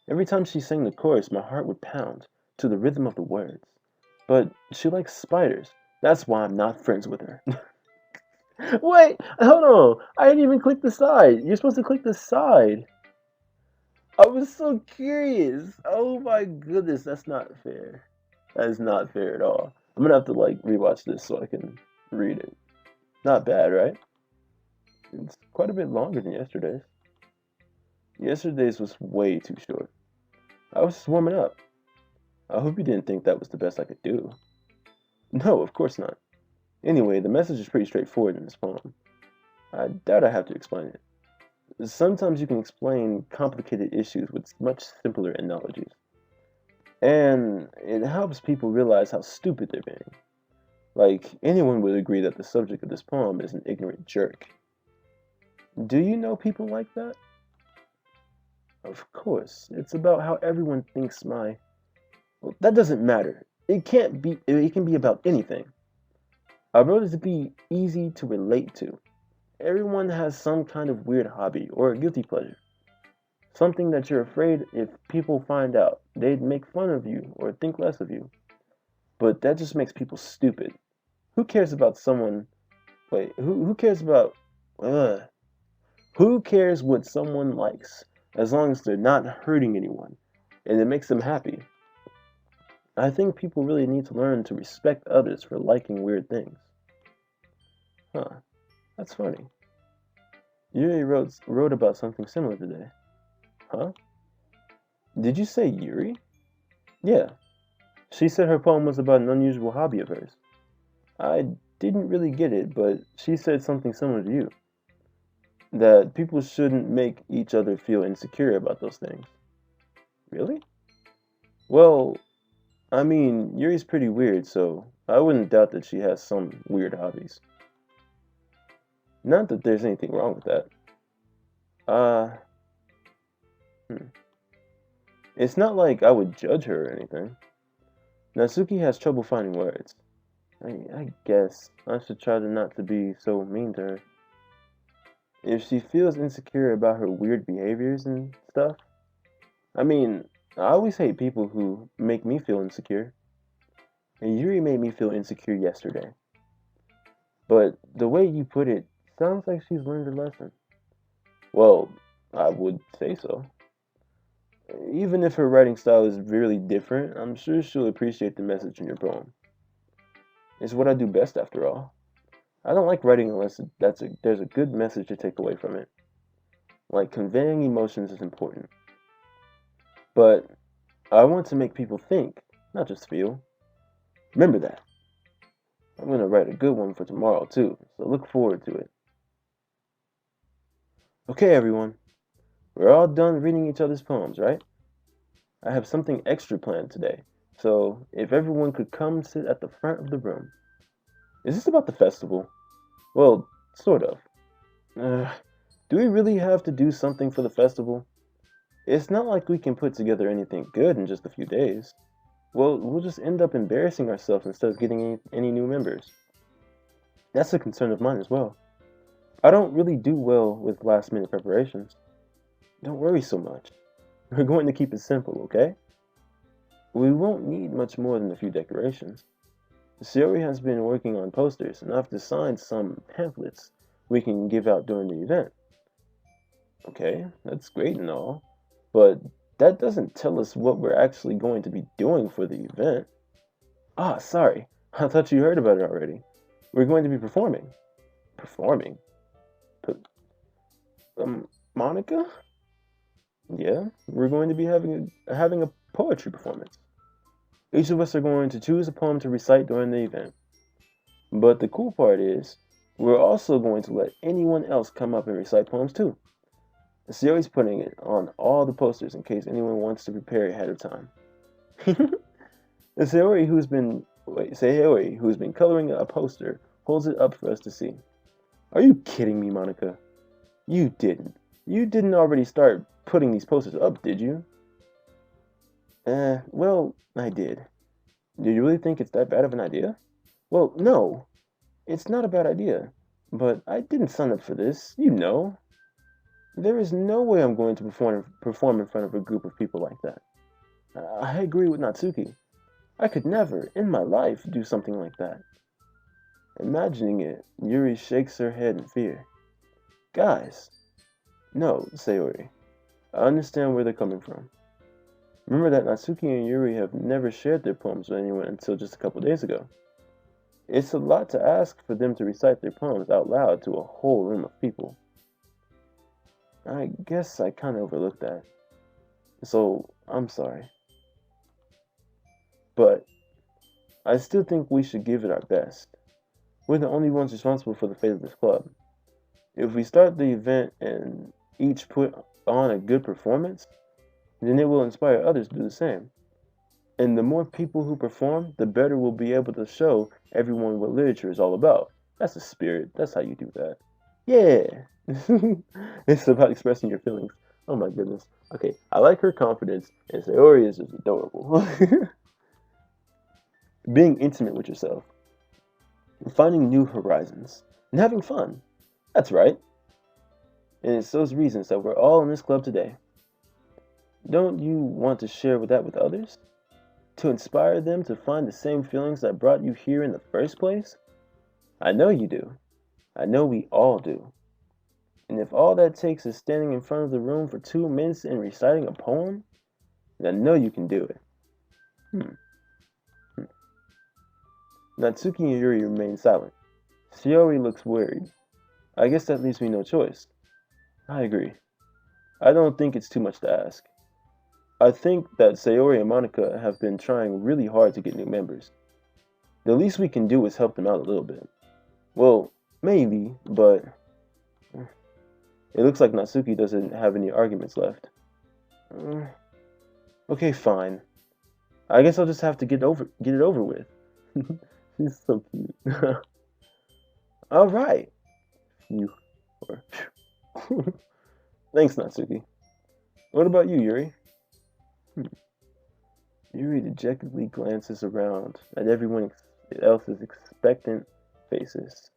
Every time she sang the chorus, my heart would pound to the rhythm of the words. But she likes spiders. That's why I'm not friends with her. Wait, hold on. I didn't even click the side. You're supposed to click the side. I was so curious. Oh my goodness, that's not fair. That is not fair at all. I'm gonna have to like rewatch this so I can read it. Not bad, right? It's quite a bit longer than yesterday's. Yesterday's was way too short. I was just warming up. I hope you didn't think that was the best I could do. No, of course not. Anyway, the message is pretty straightforward in this poem. I doubt I have to explain it. Sometimes you can explain complicated issues with much simpler analogies. And it helps people realize how stupid they're being. Like, anyone would agree that the subject of this poem is an ignorant jerk. Do you know people like that? Of course, it's about how everyone thinks my... Well, that doesn't matter. It can be about anything. I wrote it to be easy to relate to. Everyone has some kind of weird hobby or a guilty pleasure. Something that you're afraid if people find out, they'd make fun of you or think less of you. But that just makes people stupid. Who cares about someone... Wait, who cares about... Ugh. Who cares what someone likes, as long as they're not hurting anyone, and it makes them happy? I think people really need to learn to respect others for liking weird things. Huh, that's funny. Yuri wrote about something similar today. Huh? Did you say Yuri? Yeah. She said her poem was about an unusual hobby of hers. I didn't really get it, but she said something similar to you. That people shouldn't make each other feel insecure about those things. Really? Well, I mean, Yuri's pretty weird, so I wouldn't doubt that she has some weird hobbies. Not that there's anything wrong with that. Uh, hmm. It's not like I would judge her or anything. Natsuki has trouble finding words. I guess I should try to not to be so mean to her. If she feels insecure about her weird behaviors and stuff, I mean, I always hate people who make me feel insecure. And Yuri made me feel insecure yesterday. But the way you put it sounds like she's learned her lesson. Well, I would say so. Even if her writing style is really different, I'm sure she'll appreciate the message in your poem. It's what I do best after all. I don't like writing unless there's a good message to take away from it. Like conveying emotions is important. But I want to make people think, not just feel. Remember that. I'm going to write a good one for tomorrow too, so look forward to it. Okay, everyone. We're all done reading each other's poems, right? I have something extra planned today, so if everyone could come sit at the front of the room. Is this about the festival? Well, sort of. Do we really have to do something for the festival? It's not like we can put together anything good in just a few days. Well, we'll just end up embarrassing ourselves instead of getting any new members. That's a concern of mine as well. I don't really do well with last minute preparations. Don't worry so much. We're going to keep it simple, okay? We won't need much more than a few decorations. Sayori has been working on posters, and I've designed some pamphlets we can give out during the event. Okay, that's great and all, but that doesn't tell us what we're actually going to be doing for the event. Ah, sorry. I thought you heard about it already. We're going to be performing. Performing? Monica? Yeah, we're going to be having a poetry performance. Each of us are going to choose a poem to recite during the event. But the cool part is, we're also going to let anyone else come up and recite poems too. Sayori's putting it on all the posters in case anyone wants to prepare ahead of time. Sayori, who's been coloring a poster, holds it up for us to see. Are you kidding me, Monica? You didn't. You didn't already start putting these posters up, did you? Well, I did. Do you really think it's that bad of an idea? Well, no. It's not a bad idea. But I didn't sign up for this, you know. There is no way I'm going to perform in front of a group of people like that. I agree with Natsuki. I could never, in my life, do something like that. Imagining it, Yuri shakes her head in fear. Guys. No, Sayori. I understand where they're coming from. Remember that Natsuki and Yuri have never shared their poems with anyone until just a couple days ago. It's a lot to ask for them to recite their poems out loud to a whole room of people. I guess I kind of overlooked that. So, I'm sorry. But, I still think we should give it our best. We're the only ones responsible for the fate of this club. If we start the event and each put on a good performance, then it will inspire others to do the same. And the more people who perform, the better we'll be able to show everyone what literature is all about. That's the spirit. That's how you do that. Yeah. It's about expressing your feelings. Oh my goodness. Okay, I like her confidence, and Sayori is just adorable. Being intimate with yourself, finding new horizons, and having fun. That's right. And it's those reasons that we're all in this club today. Don't you want to share that with others? To inspire them to find the same feelings that brought you here in the first place? I know you do. I know we all do. And if all that takes is standing in front of the room for 2 minutes and reciting a poem, then I know you can do it. Natsuki and Yuri remain silent. Sayori looks worried. I guess that leaves me no choice. I agree. I don't think it's too much to ask. I think that Sayori and Monica have been trying really hard to get new members. The least we can do is help them out a little bit. Well, maybe, but it looks like Natsuki doesn't have any arguments left. Okay, fine. I guess I'll just have to get it over with. She's so cute. All right. Thanks, Natsuki. What about you, Yuri? Yuri dejectedly glances around at everyone else's expectant faces.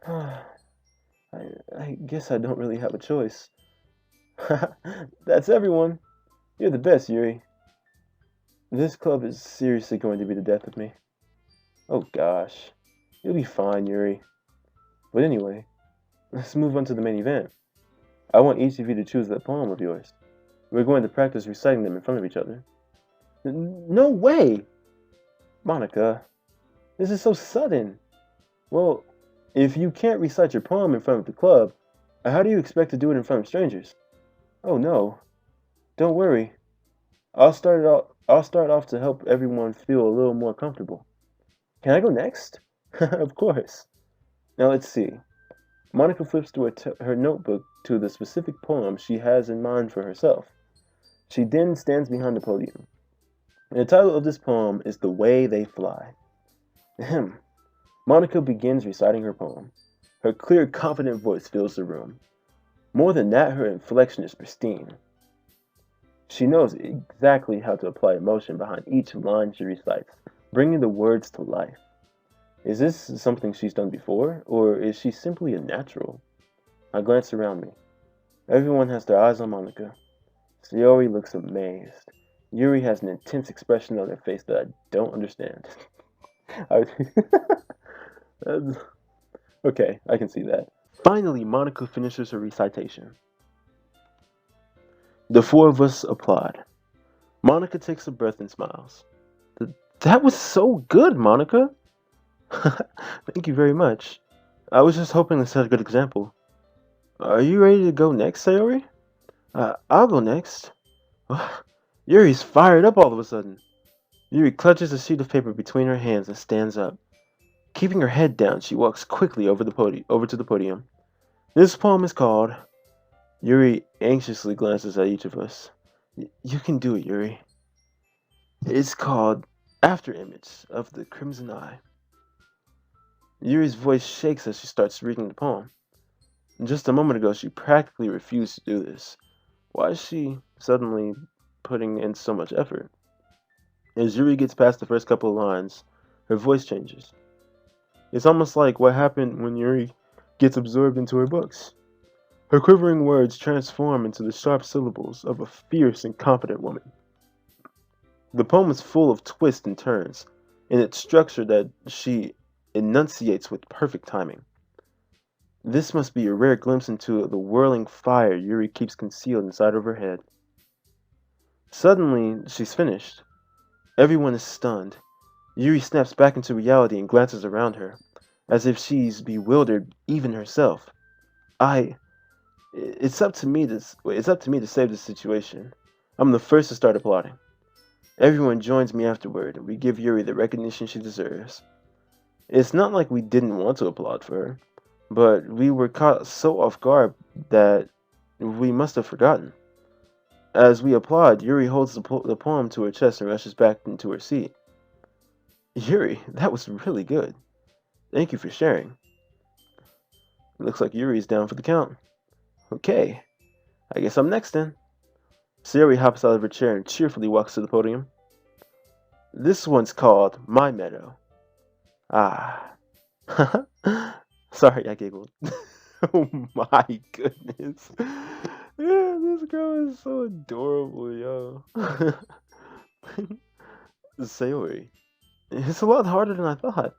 I guess I don't really have a choice. That's everyone. You're the best, Yuri. This club is seriously going to be the death of me. Oh gosh. You'll be fine, Yuri. But anyway, let's move on to the main event. I want each of you to choose that poem of yours. We're going to practice reciting them in front of each other. No way! Monica, this is so sudden. Well, if you can't recite your poem in front of the club, how do you expect to do it in front of strangers? Oh no. Don't worry. I'll start off to help everyone feel a little more comfortable. Can I go next? Of course. Now let's see. Monica flips through her notebook to the specific poem she has in mind for herself. She then stands behind the podium. The title of this poem is The Way They Fly. Ahem. Monica begins reciting her poem. Her clear, confident voice fills the room. More than that, her inflection is pristine. She knows exactly how to apply emotion behind each line she recites, bringing the words to life. Is this something she's done before, or is she simply a natural? I glance around me. Everyone has their eyes on Monica. Sayori looks amazed. Yuri has an intense expression on her face that I don't understand. Okay, I can see that. Finally, Monica finishes her recitation. The four of us applaud. Monica takes a breath and smiles. That was so good, Monica! Thank you very much. I was just hoping to set a good example. Are you ready to go next, Sayori? I'll go next. Yuri's fired up all of a sudden. Yuri clutches a sheet of paper between her hands and stands up. Keeping her head down, she walks quickly over to the podium. This poem is called... Yuri anxiously glances at each of us. You can do it, Yuri. It's called After Image of the Crimson Eye. Yuri's voice shakes as she starts reading the poem. Just a moment ago, she practically refused to do this. Why is she suddenly putting in so much effort? As Yuri gets past the first couple of lines, her voice changes. It's almost like what happened when Yuri gets absorbed into her books. Her quivering words transform into the sharp syllables of a fierce and confident woman. The poem is full of twists and turns, in its structure that she enunciates with perfect timing. This must be a rare glimpse into the whirling fire Yuri keeps concealed inside of her head. Suddenly, she's finished. Everyone is stunned. Yuri snaps back into reality and glances around her, as if she's bewildered even herself. It's up to me to save the situation. I'm the first to start applauding. Everyone joins me afterward, and we give Yuri the recognition she deserves. It's not like we didn't want to applaud for her, but we were caught so off guard that we must have forgotten. As we applaud, Yuri holds the poem to her chest and rushes back into her seat. Yuri, that was really good. Thank you for sharing. It looks like Yuri's down for the count. Okay, I guess I'm next then. Sayori hops out of her chair and cheerfully walks to the podium. This one's called My Meadow. Ah. Sorry, I giggled. Oh my goodness. Yeah, this girl is so adorable, yo. Sayori, it's a lot harder than I thought.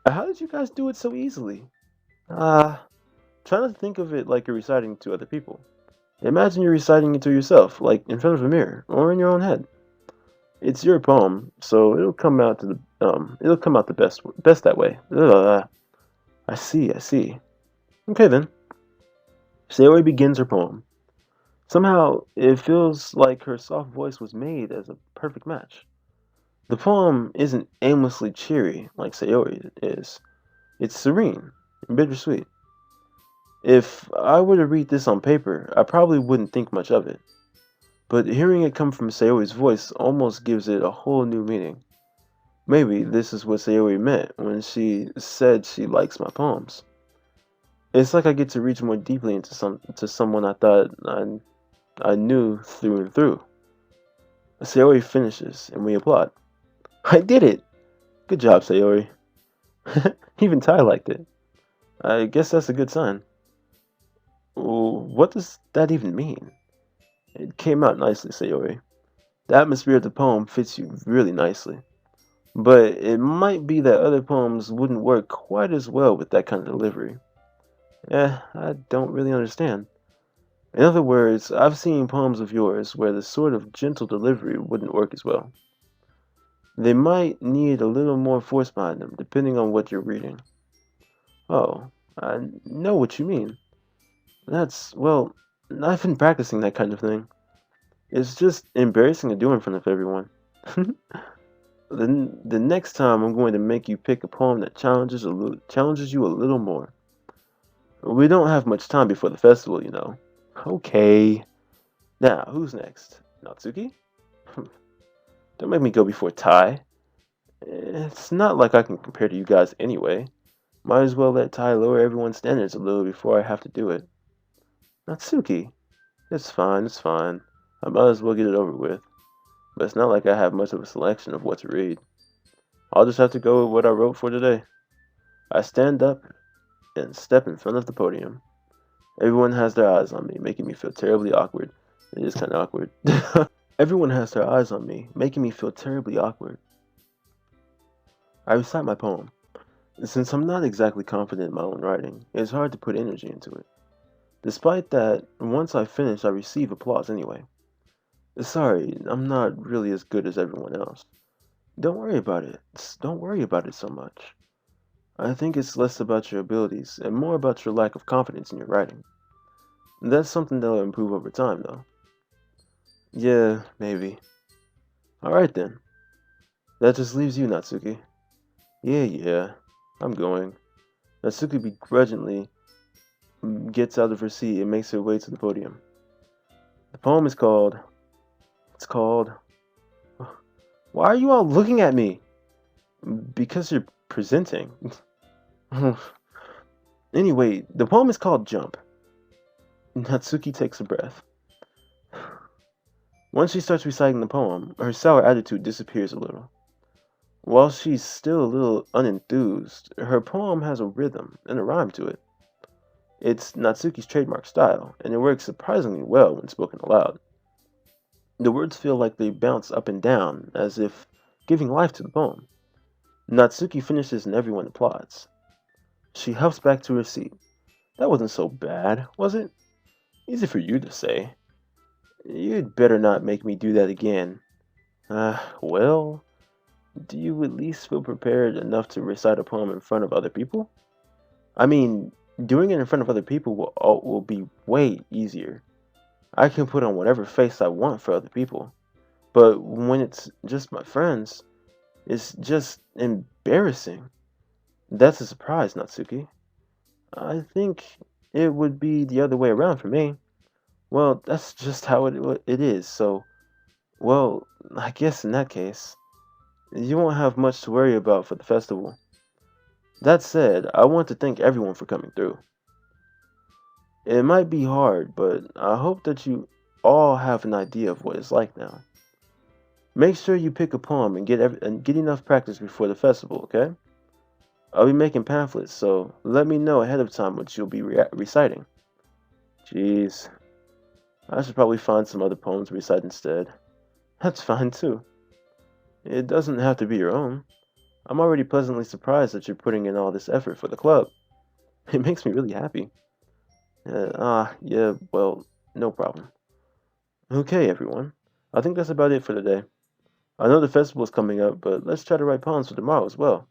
How did you guys do it so easily? Try not to think of it like you're reciting to other people. Imagine you're reciting it to yourself, like in front of a mirror, or in your own head. It's your poem, so it'll come out the best that way. I see. Okay then. Sayori begins her poem. Somehow, it feels like her soft voice was made as a perfect match. The poem isn't aimlessly cheery like Sayori is. It's serene and bittersweet. If I were to read this on paper, I probably wouldn't think much of it. But hearing it come from Sayori's voice almost gives it a whole new meaning. Maybe this is what Sayori meant when she said she likes my poems. It's like I get to reach more deeply into someone I thought I knew through and through. Sayori finishes, and we applaud. I did it! Good job, Sayori. Even Ty liked it. I guess that's a good sign. What does that even mean? It came out nicely, Sayori. The atmosphere of the poem fits you really nicely. But it might be that other poems wouldn't work quite as well with that kind of delivery. I don't really understand. In other words, I've seen poems of yours where the sort of gentle delivery wouldn't work as well. They might need a little more force behind them, depending on what you're reading. Oh, I know what you mean. Well, I've been practicing that kind of thing. It's just embarrassing to do in front of everyone. The next time I'm going to make you pick a poem that challenges you a little more. We don't have much time before the festival, you know. Okay. Now, who's next? Natsuki? Don't make me go before Tai. It's not like I can compare to you guys anyway. Might as well let Tai lower everyone's standards a little before I have to do it. Natsuki. It's fine, it's fine. I might as well get it over with. But it's not like I have much of a selection of what to read. I'll just have to go with what I wrote for today. I stand up and step in front of the podium. Everyone has their eyes on me, making me feel terribly awkward. It is kind of awkward. Everyone has their eyes on me, making me feel terribly awkward. I recite my poem. Since I'm not exactly confident in my own writing, it's hard to put energy into it. Despite that, once I finish, I receive applause anyway. Sorry, I'm not really as good as everyone else. Don't worry about it. Don't worry about it so much. I think it's less about your abilities and more about your lack of confidence in your writing. That's something that'll improve over time, though. Yeah, maybe. Alright then. That just leaves you, Natsuki. Yeah, I'm going. Natsuki begrudgingly gets out of her seat and makes her way to the podium. The poem is called... It's called... Why are you all looking at me? Because you're presenting. Anyway, the poem is called Jump. Natsuki takes a breath. Once she starts reciting the poem, her sour attitude disappears a little. While she's still a little unenthused, her poem has a rhythm and a rhyme to it. It's Natsuki's trademark style, and it works surprisingly well when spoken aloud. The words feel like they bounce up and down, as if giving life to the poem. Natsuki finishes and everyone applauds. She huffs back to her seat. That wasn't so bad, was it? Easy for you to say. You'd better not make me do that again. Well, do you at least feel prepared enough to recite a poem in front of other people? I mean, doing it in front of other people will be way easier. I can put on whatever face I want for other people. But when it's just my friends, it's just embarrassing. That's a surprise, Natsuki. I think it would be the other way around for me. Well, that's just how it is, so... Well, I guess in that case, you won't have much to worry about for the festival. That said, I want to thank everyone for coming through. It might be hard, but I hope that you all have an idea of what it's like now. Make sure you pick a poem and get enough practice before the festival, okay? I'll be making pamphlets, so let me know ahead of time what you'll be reciting. Jeez, I should probably find some other poems to recite instead. That's fine too. It doesn't have to be your own. I'm already pleasantly surprised that you're putting in all this effort for the club. It makes me really happy. Yeah, well, no problem. Okay, everyone. I think that's about it for today. I know the festival's coming up, but let's try to write poems for tomorrow as well.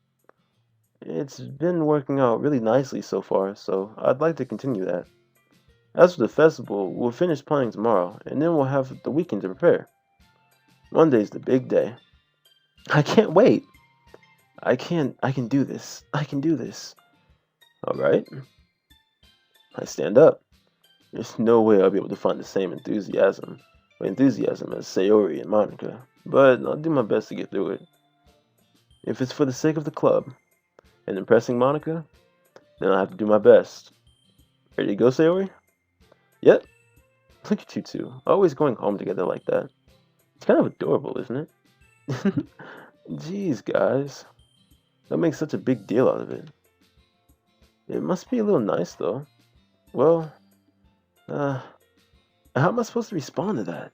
It's been working out really nicely so far, so I'd like to continue that. As for the festival, we'll finish playing tomorrow, and then we'll have the weekend to prepare. Monday's the big day. I can't wait! I can do this. I can do this. Alright. I stand up. There's no way I'll be able to find the same enthusiasm as Sayori and Monica, but I'll do my best to get through it. If it's for the sake of the club and impressing Monica, then I'll have to do my best. Ready to go, Sayori? Yep. Look at you two, always going home together like that. It's kind of adorable, isn't it? Jeez, guys. Don't make such a big deal out of it. It must be a little nice, though. Well, how am I supposed to respond to that?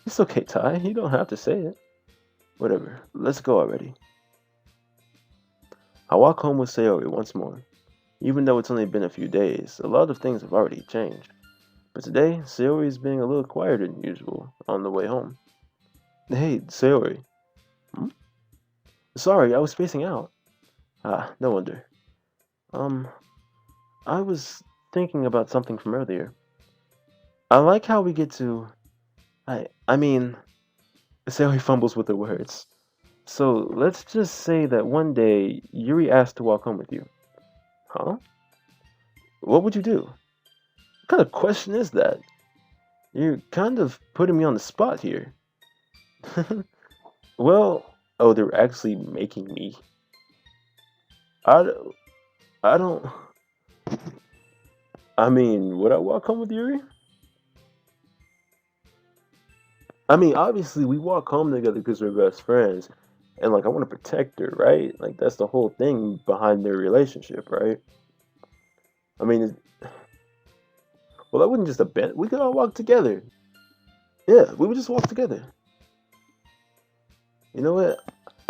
It's okay, Ty. You don't have to say it. Whatever. Let's go already. I walk home with Sayori once more. Even though it's only been a few days, a lot of things have already changed. But today, Sayori is being a little quieter than usual on the way home. Hey, Sayori. Hmm? Sorry, I was spacing out. Ah, no wonder. I was thinking about something from earlier. I like how we get to... I mean... Sayori fumbles with the words. So, let's just say that one day, Yuri asked to walk home with you. Huh? What would you do? What kind of question is that? You're kind of putting me on the spot here. Well, oh, they're actually making me. I don't... I mean, would I walk home with Yuri? I mean, obviously, we walk home together because we're best friends. And, like, I want to protect her, right? Like, that's the whole thing behind their relationship, right? I mean, well, I wouldn't just abandon... We could all walk together. Yeah, we would just walk together. You know what?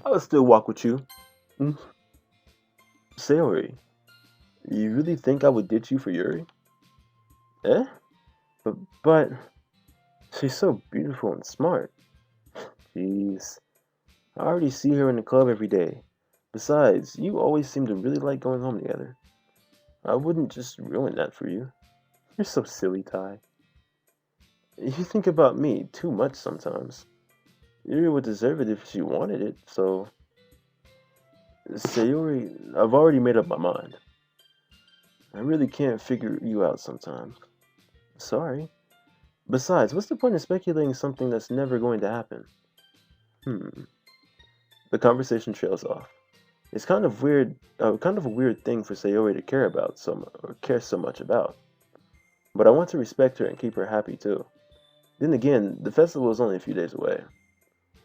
I would still walk with you. Sayori, you really think I would ditch you for Yuri? Eh? But she's so beautiful and smart. Jeez. I already see her in the club every day. Besides, you always seem to really like going home together. I wouldn't just ruin that for you. You're so silly, Ty. You think about me too much sometimes. Yuri would deserve it if she wanted it, so... Sayori, I've already made up my mind. I really can't figure you out sometimes. Sorry. Besides, what's the point of speculating something that's never going to happen? The conversation trails off. It's kind of weird, kind of a weird thing for Sayori to care so much about. But I want to respect her and keep her happy too. Then again, the festival is only a few days away.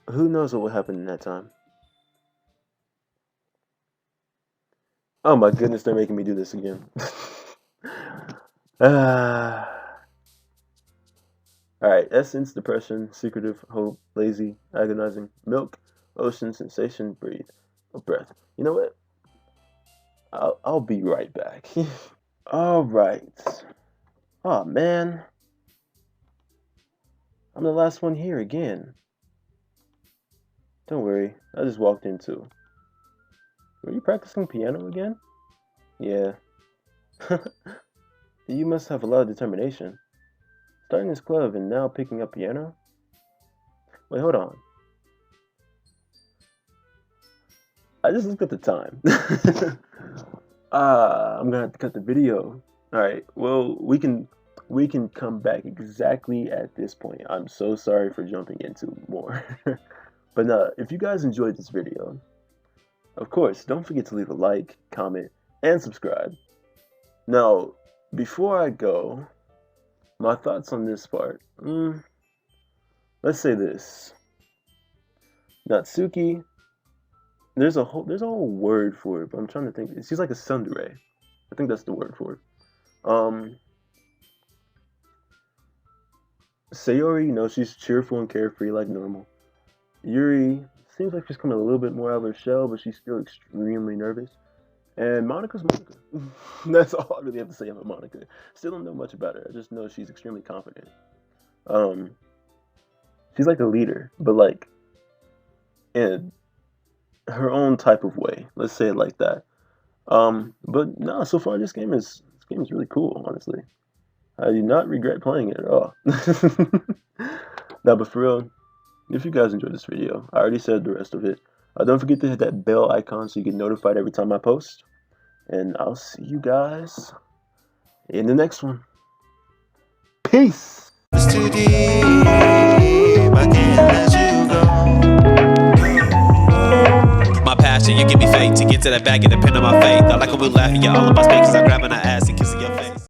Who knows what will happen in that time? Oh my goodness, they're making me do this again. Alright, essence, depression, secretive, hope, lazy, agonizing, milk, ocean, sensation, breath. You know what? I'll be right back. Alright. Oh man. I'm the last one here again. Don't worry, I just walked in too. Were you practicing piano again? Yeah. You must have a lot of determination. Starting this club and now picking up piano? Wait, hold on. I just looked at the time. I'm gonna have to cut the video. Alright, well, we can come back exactly at this point. I'm so sorry for jumping into more. But if you guys enjoyed this video, of course, don't forget to leave a like, comment, and subscribe. Now, before I go, my thoughts on this part. Let's say this. Natsuki, there's a whole word for it, but I'm trying to think. She's like a tsundere. I think that's the word for it. Sayori, she's cheerful and carefree like normal. Yuri seems like she's coming a little bit more out of her shell, but she's still extremely nervous. And Monika's Monika. That's all I really have to say about Monika. Still don't know much about her. I just know she's extremely confident. She's like a leader, but like in her own type of way. Let's say it like that. But no, so far this game is really cool, honestly. I do not regret playing it at all. No, but for real, if you guys enjoyed this video, I already said the rest of it. Don't forget to hit that bell icon so you get notified every time I post. And I'll see you guys in the next one. Peace! It's too deep, I can't let you go. My passion, you give me faith to get to that bag and depend on my faith. I like when we laughing, you're all in my space, cause I'm grabbing her ass and kissing your face.